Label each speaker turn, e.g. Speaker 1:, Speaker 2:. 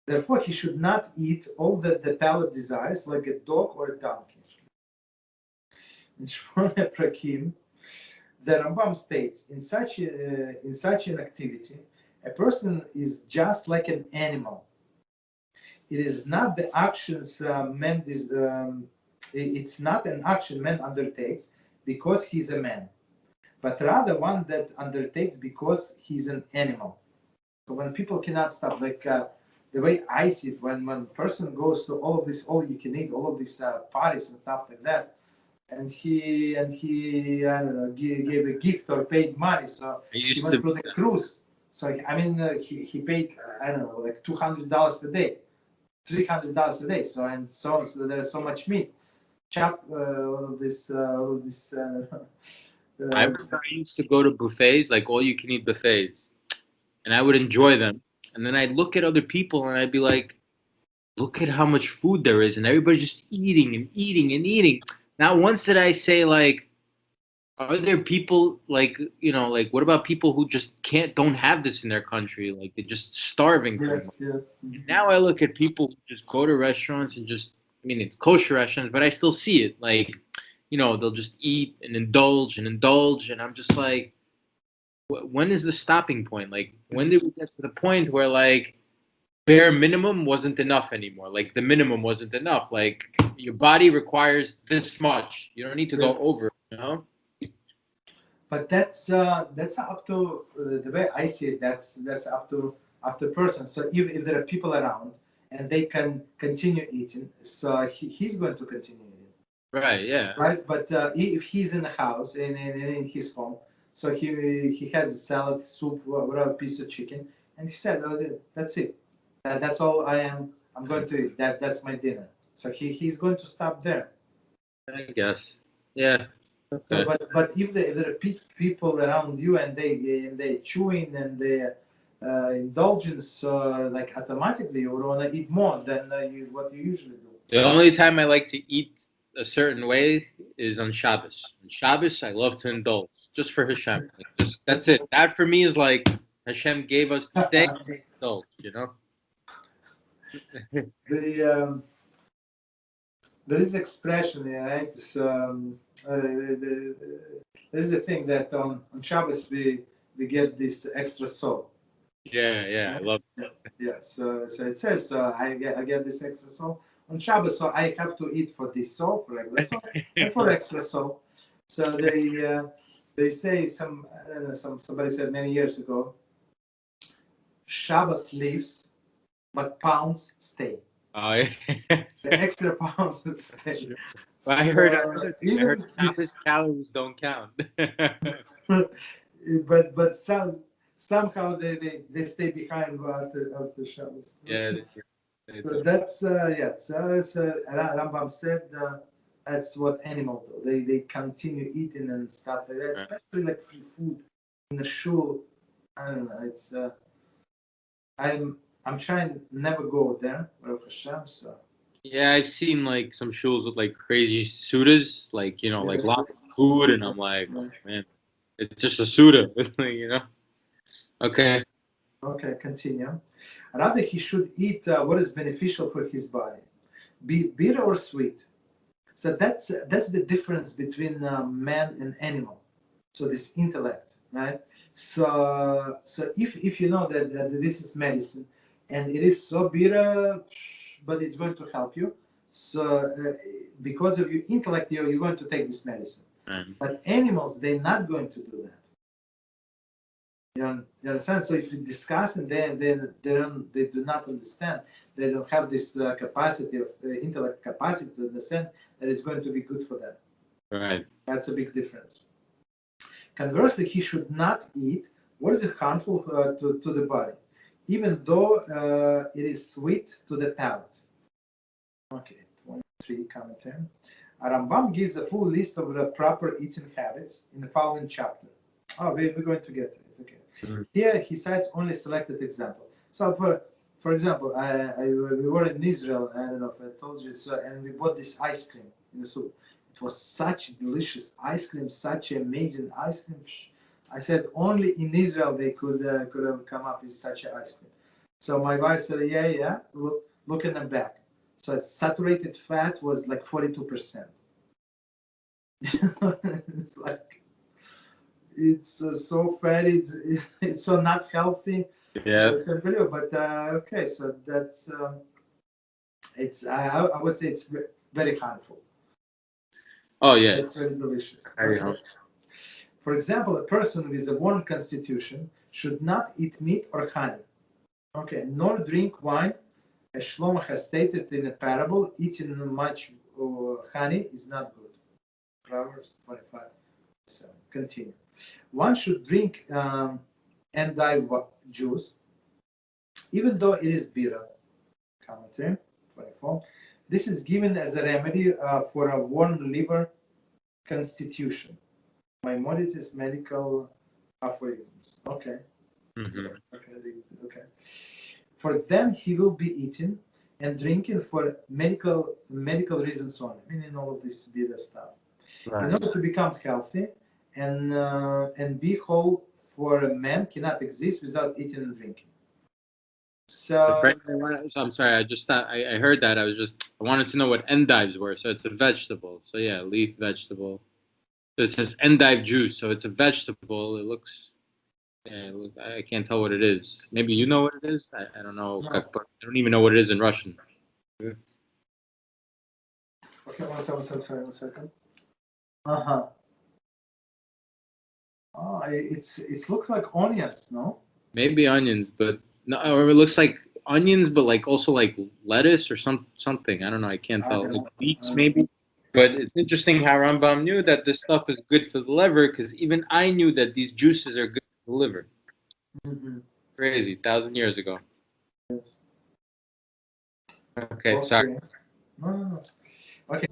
Speaker 1: Therefore, he should not eat all that the palate desires, like a dog or a donkey. In Shmona Prakim, the Rambam states, in such an activity, a person is just like an animal. It is not the actions it's not an action man undertakes because he's a man, but rather one that undertakes because he's an animal. So when people cannot stop, like the way I see it, when a person goes to all of this, all you can eat, all of these parties and stuff like that, and he I don't know, gave a gift or paid money, so he went to the cruise. So I mean, he paid I don't know, like $200 a day, $300 a day. So there's so much meat. Chop all of this.
Speaker 2: I used to go to buffets, like all you can eat buffets, and I would enjoy them. And then I'd look at other people and I'd be like, look at how much food there is, and everybody's just eating and eating and eating. Not once did I say, like, are there people like, like, what about people who just don't have this in their country? Like, they're just starving.
Speaker 1: Yes.
Speaker 2: Now I look at people who just go to restaurants and just, I mean, it's kosher restaurants, but I still see it. Like, they'll just eat and indulge, and I'm just like, when is the stopping point? Like, when did we get to the point where, like, bare minimum wasn't enough anymore? Like, the minimum wasn't enough. Like, your body requires this much. You don't need to go over it,
Speaker 1: But that's up to the way I see it. That's up to person. So if there are people around and they can continue eating, so he's going to continue eating.
Speaker 2: Right. Yeah.
Speaker 1: Right. But if he's in the house in his home, so he has a salad, soup, whatever, piece of chicken, and he said, "Oh, that's it. That's all I'm going to eat. That's my dinner." So he's going to stop there.
Speaker 2: I guess. Yeah.
Speaker 1: Okay. So, but if there are people around you and they chewing and they indulgence, like automatically you want to eat more than what you usually do.
Speaker 2: The only time I like to eat a certain way is on Shabbos. On Shabbos, I love to indulge just for HaShem. Just that's it. That for me is like HaShem gave us this day to indulge.
Speaker 1: There is expression, right? There is a thing that on Shabbos we get this extra soul.
Speaker 2: Yeah, I love it.
Speaker 1: Yeah, so it says I get this extra soul on Shabbos, so I have to eat for this soul, for regular soul, and for extra soul. So they say somebody said many years ago, Shabbos leaves, but pounds stay.
Speaker 2: Oh, yeah.
Speaker 1: The extra pounds stay.
Speaker 2: Well, I heard Shabbos calories don't count.
Speaker 1: but somehow they stay behind after Shabbos.
Speaker 2: Yeah.
Speaker 1: So that's So Rambam said that's what animals do. They continue eating and stuff like that, especially like free food in the shul. I don't know. It's I'm trying to never go there. Baruch Hashem. So.
Speaker 2: Yeah, I've seen like some shuls with like crazy sudas, like like lots of food, and I'm like, oh, man, it's just a suda, Okay.
Speaker 1: Okay, continue. Rather, he should eat what is beneficial for his body, be it bitter or sweet. So that's the difference between man and animal. So this intellect, right? So if you know that this is medicine, and it is so bitter, but it's going to help you. So because of your intellect, you're going to take this medicine. But animals, they're not going to do that. You understand? So if you discuss and they do not understand, they don't have this capacity of intellect capacity to understand that it's going to be good for them.
Speaker 2: Right.
Speaker 1: That's a big difference. Conversely, he should not eat what is harmful to the body, even though it is sweet to the palate. Okay, 23 commentary. Rambam gives a full list of the proper eating habits in the following chapter. Oh, we're going to get to it. Okay. Mm-hmm. Here he cites only selected example. So for example, we were in Israel. I don't know if I told you so, and we bought this ice cream in the soup. It was such delicious ice cream, such amazing ice cream. I said only in Israel they could have come up with such an ice cream. So my wife said, yeah. Look in the back. So saturated fat was like 42%. It's like it's so fatty. It's so not healthy.
Speaker 2: Yeah.
Speaker 1: So it's unbelievable. But okay, so that's it's I would say it's very harmful.
Speaker 2: Oh yeah,
Speaker 1: It's
Speaker 2: it's
Speaker 1: very delicious.
Speaker 2: very
Speaker 1: Okay.
Speaker 2: harmful.
Speaker 1: For example, a person with a warm constitution should not eat meat or honey. Okay, nor drink wine. As Shlomo has stated in a parable, eating much honey is not good. Proverbs 25. So continue. One should drink endive juice, even though it is bitter. Commentary 24. This is given as a remedy for a warm liver constitution. Maimonides medical aphorisms. Okay.
Speaker 2: Mm-hmm.
Speaker 1: Okay. For then he will be eating and drinking for medical reasons only, meaning all of this bitter stuff.
Speaker 2: Right.
Speaker 1: In order to become healthy and be whole, for a man cannot exist without eating and drinking. So
Speaker 2: I'm sorry. I just thought I heard that. I wanted to know what endives were. So it's a vegetable. So yeah, leaf vegetable. So it says endive juice. So it's a vegetable. It looks. Yeah, I can't tell what it is. Maybe you know what it is. I don't know.
Speaker 1: No.
Speaker 2: I don't even know what it is in Russian.
Speaker 1: Okay, one second. Oh, it looks like onions, no?
Speaker 2: Maybe onions, but no, or it looks like onions, but like also like lettuce or something. I don't know. I can't tell. Like beets, maybe. But it's interesting how Rambam knew that this stuff is good for the liver, because even I knew that these juices are good for the liver.
Speaker 1: Mm-hmm.
Speaker 2: Crazy, 1,000 years ago.
Speaker 1: Yes.
Speaker 2: Okay, sorry.
Speaker 1: No. Okay.